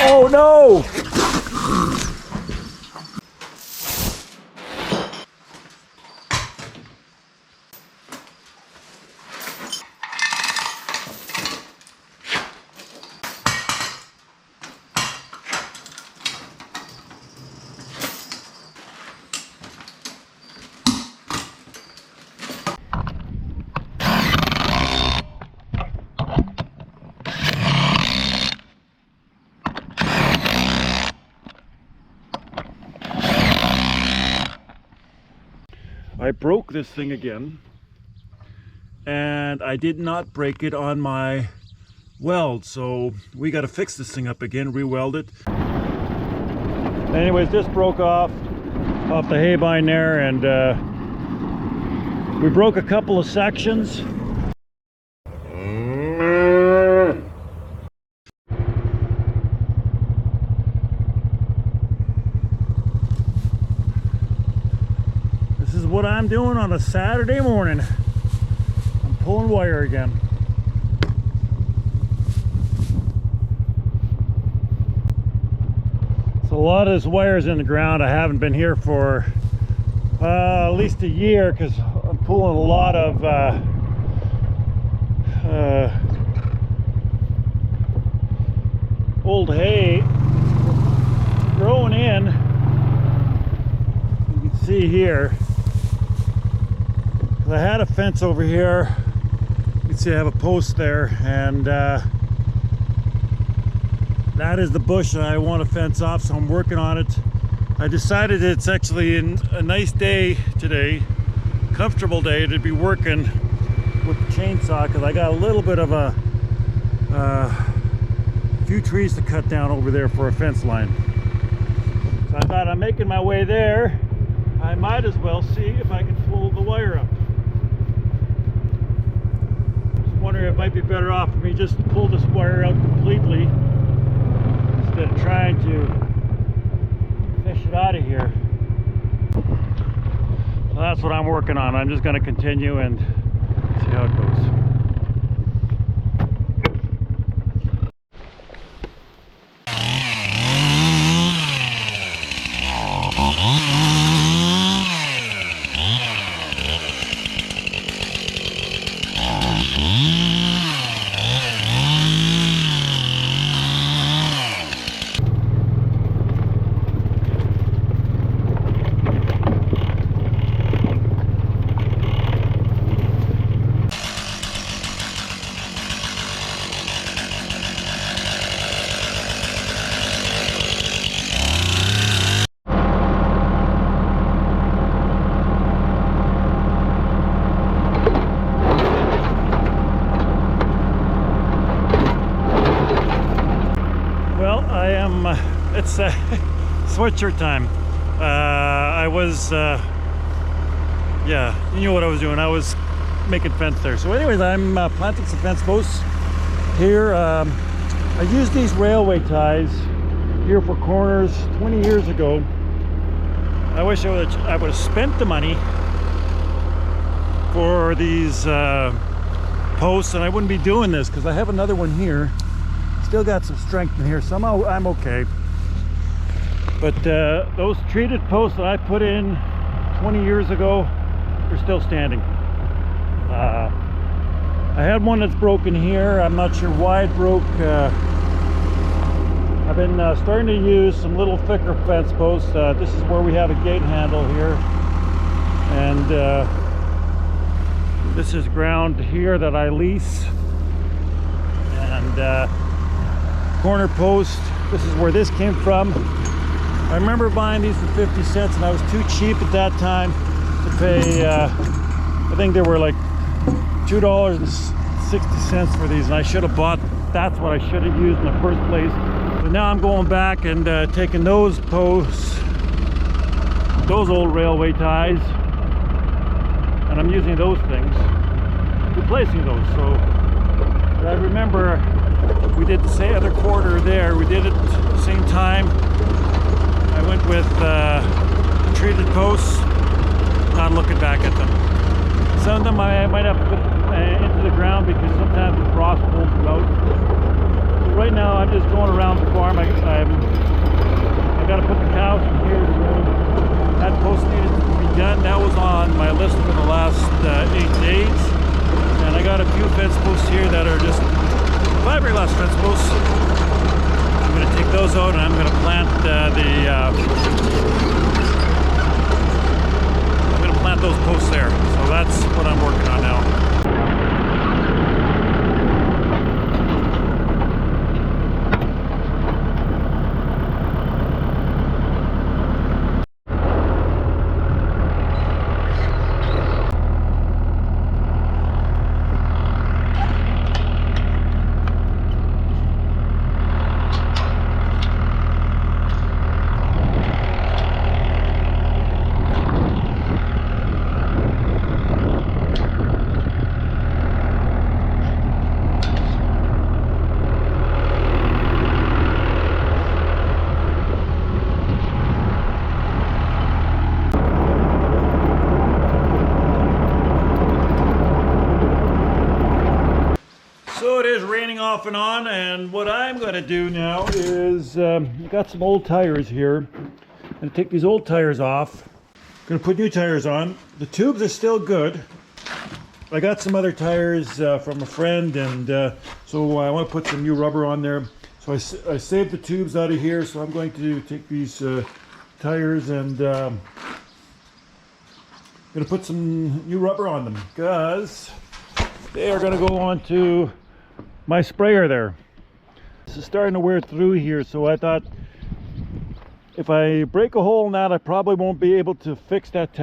Oh no! I broke this thing again, and I did not break it on my weld, so we got to fix this thing up again, re-weld it. Anyways, this broke off the hay-bine there, and we broke a couple of sections. This is what I'm doing on a Saturday morning. I'm pulling wire again. So a lot of this wire's in the ground. I haven't been here for at least a year because I'm pulling a lot of old hay growing in. You can see here. I had a fence over here. You can see I have a post there, and that is the bush that I want to fence off, so I'm working on it. I decided it's actually a nice day today, comfortable day to be working with the chainsaw, because I got a little bit of a few trees to cut down over there for a fence line. So I thought, I'm making my way there, I might as well see if I can pull the wire up. Wondering if it might be better off for me just to pull this wire out completely instead of trying to fish it out of here. So that's what I'm working on. I'm just going to continue and see how it goes. It's sweatshirt time. I was yeah, you know what I was doing. I was making fence there. So anyways, I'm planting some fence posts here. I used these railway ties here for corners 20 years ago. I wish I would have spent the money for these posts, and I wouldn't be doing this because I have another one here. Still got some strength in here, so I'm okay. But those treated posts that I put in 20 years ago, they're still standing. I had one that's broken here. I'm not sure why it broke. I've been starting to use some little thicker fence posts. This is where we have a gate handle here. And this is ground here that I lease. And corner post, this is where this came from. I remember buying these for 50 cents, and I was too cheap at that time to pay, I think they were like $2.60 for these, and I should have bought, that's what I should have used in the first place. But now I'm going back and taking those posts, those old railway ties, and I'm using those things, replacing those. So I remember we did the same other quarter there, we did it at the same time. I went with treated posts, not looking back at them. Some of them I might have to put into the ground because sometimes the frost pulls them out. right now I'm just going around the farm. I got to put the cows in here. That post needed to be done. That was on my list for the last 8 days. And I got a few fence posts here that are just fiberglass fence posts. I'm going to take those out and I'm going to plant those posts there. So that's what I'm working on now. So it is raining off and on, and what I'm going to do now is got some old tires here. I'm going to take these old tires off. I'm going to put new tires on. The tubes are still good. I got some other tires from a friend, and so I want to put some new rubber on there. So I saved the tubes out of here, so I'm going to take these tires and I'm going to put some new rubber on them because they are going to go on to my sprayer there. This is starting to wear through here, so I thought if I break a hole in that, I probably won't be able to fix that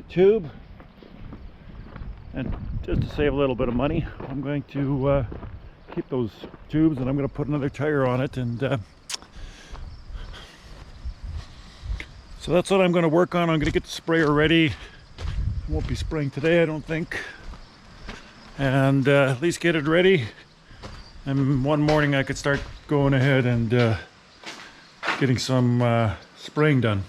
tube. And just to save a little bit of money, I'm going to keep those tubes and I'm going to put another tire on it. And so that's what I'm going to work on. I'm going to get the sprayer ready. I won't be spraying today, I don't think. And at least get it ready, and one morning I could start going ahead and getting some spraying done.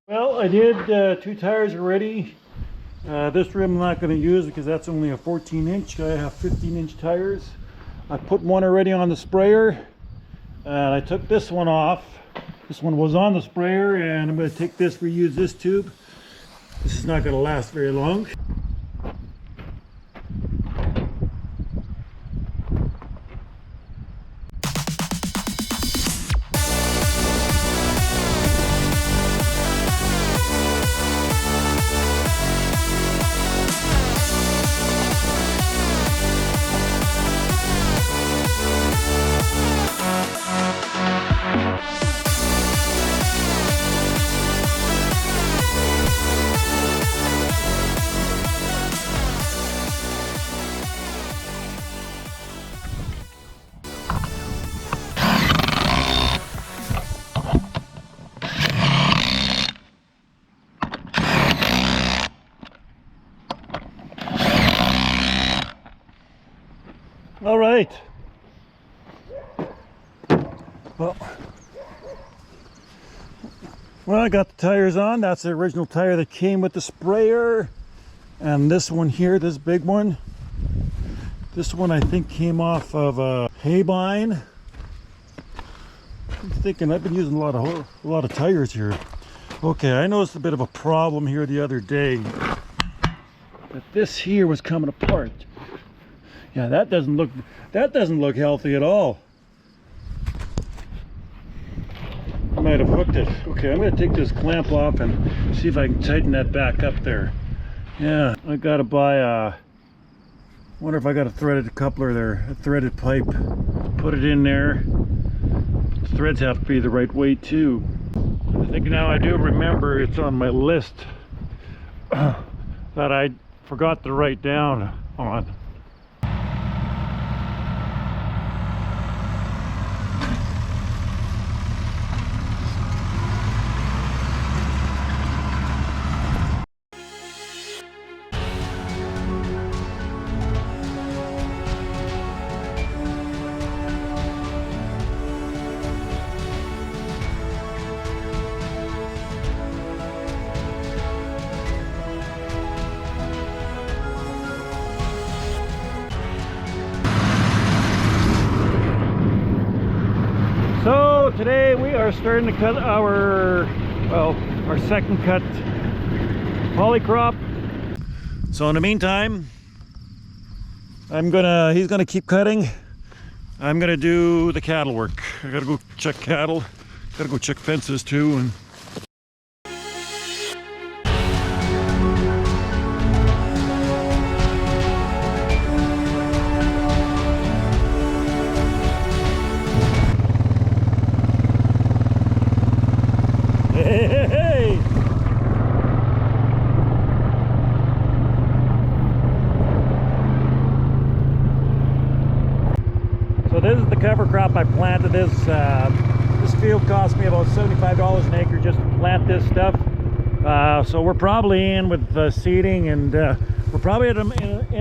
Well, I did 2 tires already. This rim I'm not going to use because that's only a 14-inch. I have 15-inch tires. I put one already on the sprayer, and I took this one off. This one was on the sprayer, and I'm going to take this, reuse this tube. This is not going to last very long. All right. Well, I got the tires on. That's the original tire that came with the sprayer. And this one here, this big one, this one I think came off of a hay bine. I'm thinking I've been using a lot of tires here. Okay, I noticed a bit of a problem here the other day. That this here was coming apart. Yeah, that doesn't look healthy at all. I might have hooked it. Okay, I'm going to take this clamp off and see if I can tighten that back up there. Yeah, I got to buy a... wonder if I got a threaded coupler there, a threaded pipe. Put it in there. The threads have to be the right weight too. I think now I do remember it's on my list that I forgot to write down on. So today we are starting to cut our second cut polycrop. So in the meantime, he's gonna keep cutting. I'm gonna do the cattle work. I gotta go check cattle, gotta go check fences too. And hey. So this is the cover crop I planted. This field cost me about $75 an acre just to plant this stuff. So we're probably in with seeding, and we're probably in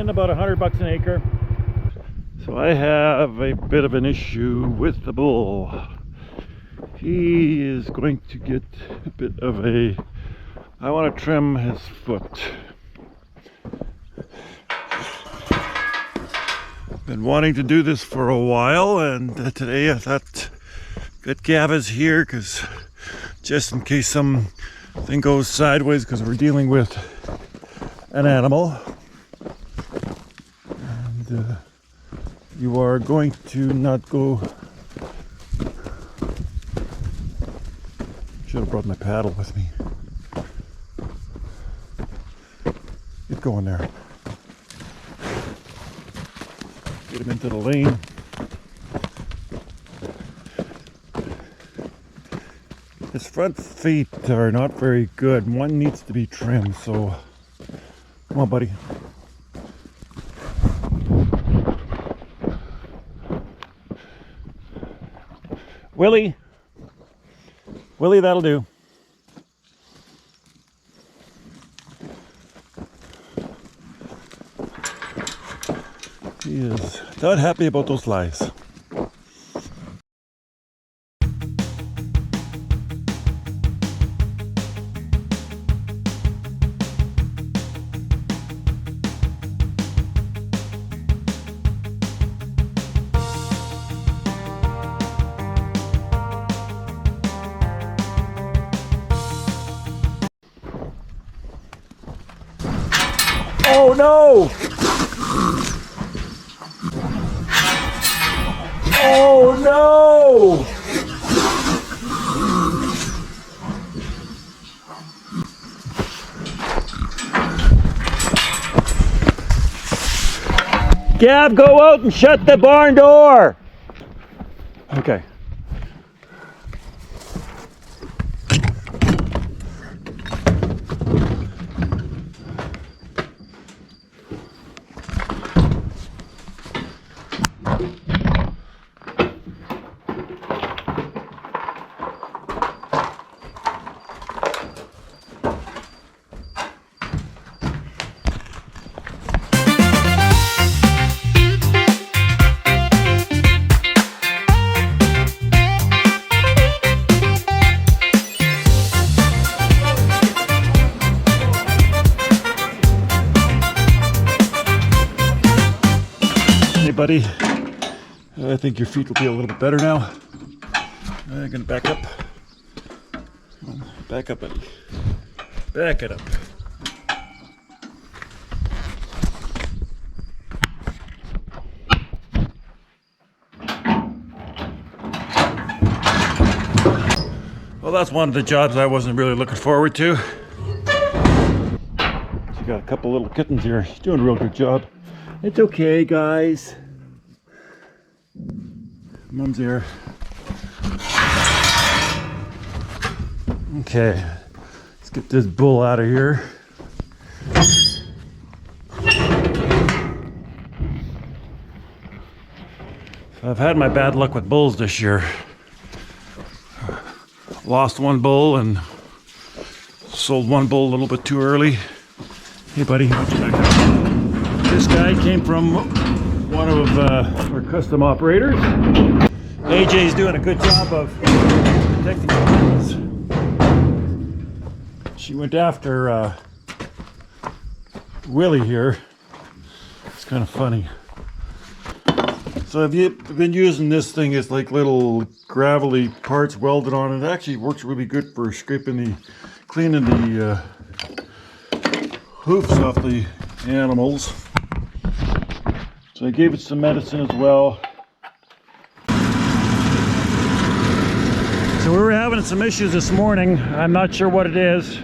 about $100 an acre. So I have a bit of an issue with the bull. He is going to get a bit of a... I want to trim his foot. Been wanting to do this for a while, and today I thought good Gava's here, because just in case something goes sideways, because we're dealing with an animal, and you are going to not go... Should have brought my paddle with me. Get going there. Get him into the lane. His front feet are not very good. One needs to be trimmed, so come on, buddy. Willie, that'll do. He is not happy about those lies. Oh no! Oh no! Gav, go out and shut the barn door! Okay. Buddy, I think your feet will be a little bit better now. I'm gonna back up. Back up, buddy. Back it up. Well, that's one of the jobs I wasn't really looking forward to. She got a couple little kittens here. She's doing a real good job. It's okay, guys. Mom's here. Okay, let's get this bull out of here. I've had my bad luck with bulls this year. Lost one bull and sold one bull a little bit too early. Hey buddy, what you got? This guy came from one of our custom operators. AJ's doing a good job of protecting the bulls. She went after Willie here. It's kind of funny. So I've been using this thing. It's like little gravelly parts welded on. It actually works really good for scraping cleaning the hoofs off the animals. So I gave it some medicine as well. So we were having some issues this morning. I'm not sure what it is,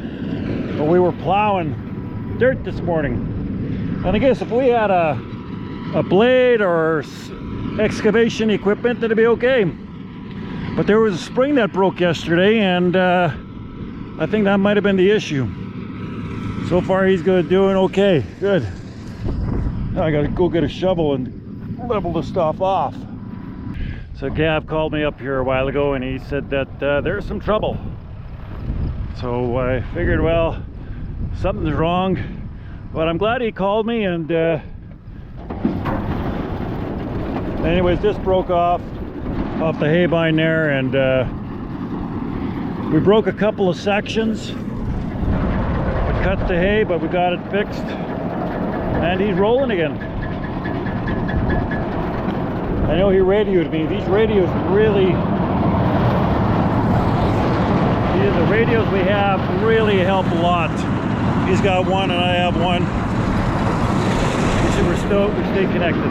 but we were plowing dirt this morning. And I guess if we had a blade or excavation equipment, that'd be okay. But there was a spring that broke yesterday, and I think that might have been the issue. So far he's doing okay. Good. Now I gotta go get a shovel and level the stuff off. So Gav called me up here a while ago and he said that there's some trouble. So I figured, well, something's wrong. But I'm glad he called me, and anyways, this broke off the haybine there, and we broke a couple of sections. We cut the hay, but we got it fixed, and he's rolling again. I know he radioed me. These radios really, the radios we have really help a lot. He's got one and I have one. We stay connected.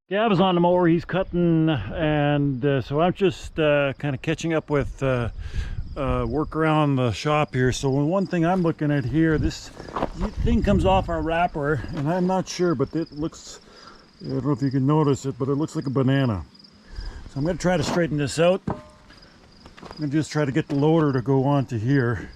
Gav is on the mower, he's cutting, and so I'm just kind of catching up with work around the shop here. So one thing I'm looking at here, this thing comes off our wrapper, and I'm not sure, but it looks, I don't know if you can notice it, but it looks like a banana. So I'm going to try to straighten this out. I'm going to just try to get the loader to go onto here.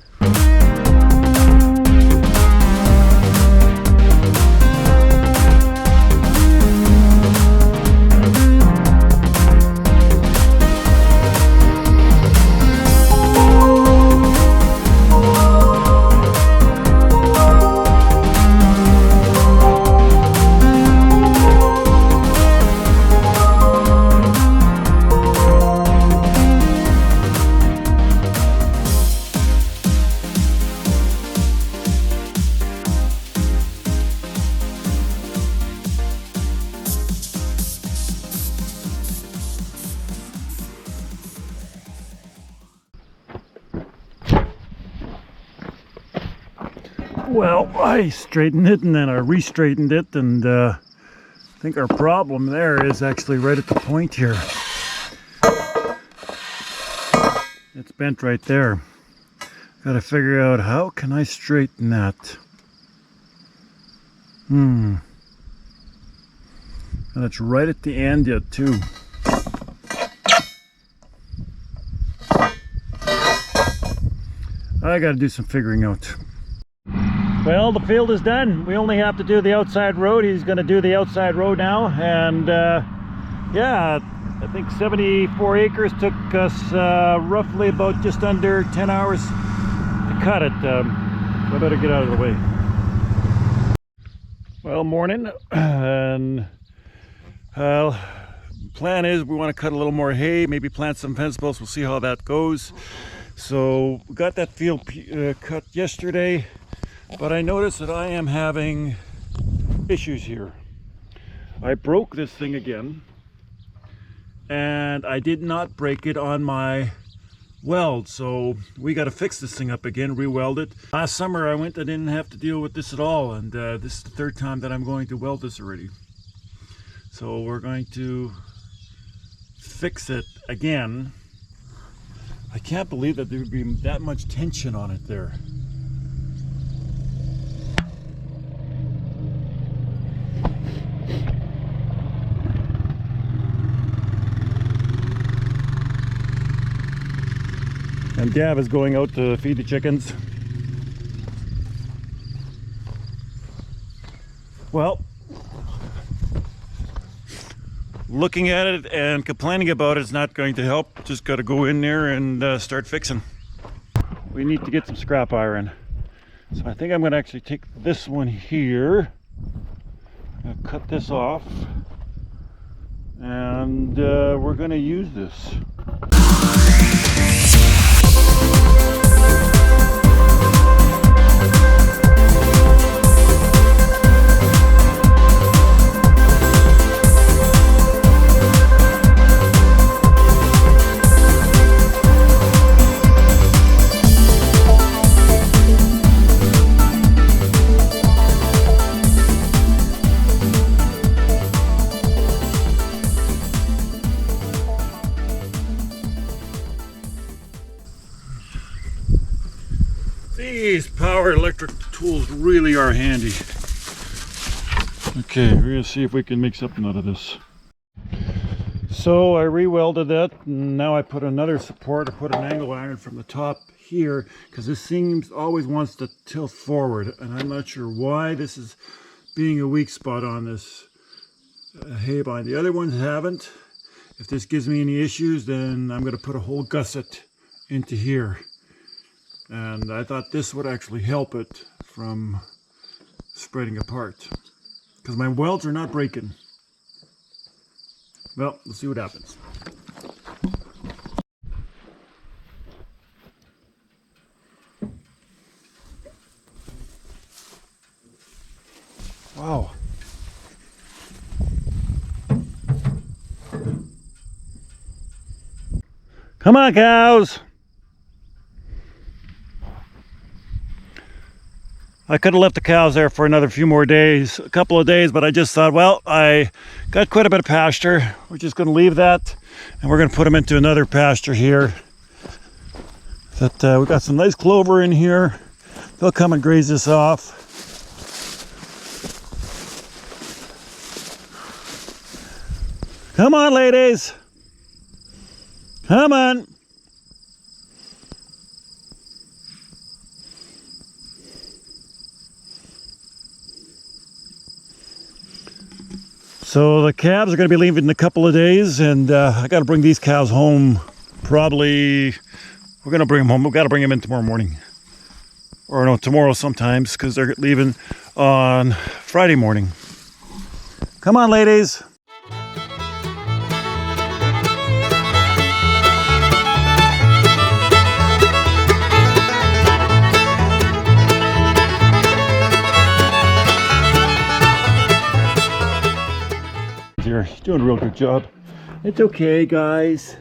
Well, I straightened it and then I re-straightened it, and I think our problem there is actually right at the point here. It's bent right there. Got to figure out how can I straighten that. And it's right at the end yet too. I got to do some figuring out. Well, the field is done. We only have to do the outside road. He's going to do the outside road now, and yeah, I think 74 acres took us roughly about just under 10 hours to cut it. I better get out of the way. Well, morning, and plan is we want to cut a little more hay, maybe plant some fence posts. We'll see how that goes. So we got that field cut yesterday. But I noticed that I am having issues here. I broke this thing again, and I did not break it on my weld, so we got to fix this thing up again, re-weld it. Last summer I didn't have to deal with this at all, and this is the third time that I'm going to weld this already. So we're going to fix it again. I can't believe that there would be that much tension on it there. And Gav is going out to feed the chickens. Well, looking at it and complaining about it is not going to help. Just got to go in there and start fixing. We need to get some scrap iron. So I think I'm going to actually take this one here. I'm going to cut this off. And we're going to use this. These power electric tools really are handy. Okay, we're gonna see if we can make something out of this. So I re-welded that, and now I put another support. I put an angle iron from the top here because this thing always wants to tilt forward, and I'm not sure why this is being a weak spot on this hay bind. The other ones haven't. If this gives me any issues, then I'm going to put a whole gusset into here. And I thought this would actually help it from spreading apart, because my welds are not breaking. Well, let's see what happens. Wow. Come on, cows. I could have left the cows there for another few more days, a couple of days, but I just thought, well, I got quite a bit of pasture. We're just going to leave that, and we're going to put them into another pasture here. We've got some nice clover in here. They'll come and graze this off. Come on, ladies. Come on. So the calves are going to be leaving in a couple of days, and I got to bring these cows home. Probably, we're going to bring them home. We've got to bring them in tomorrow morning. Or no, tomorrow sometimes, because they're leaving on Friday morning. Come on, ladies. You're doing a real good job. It's okay, guys.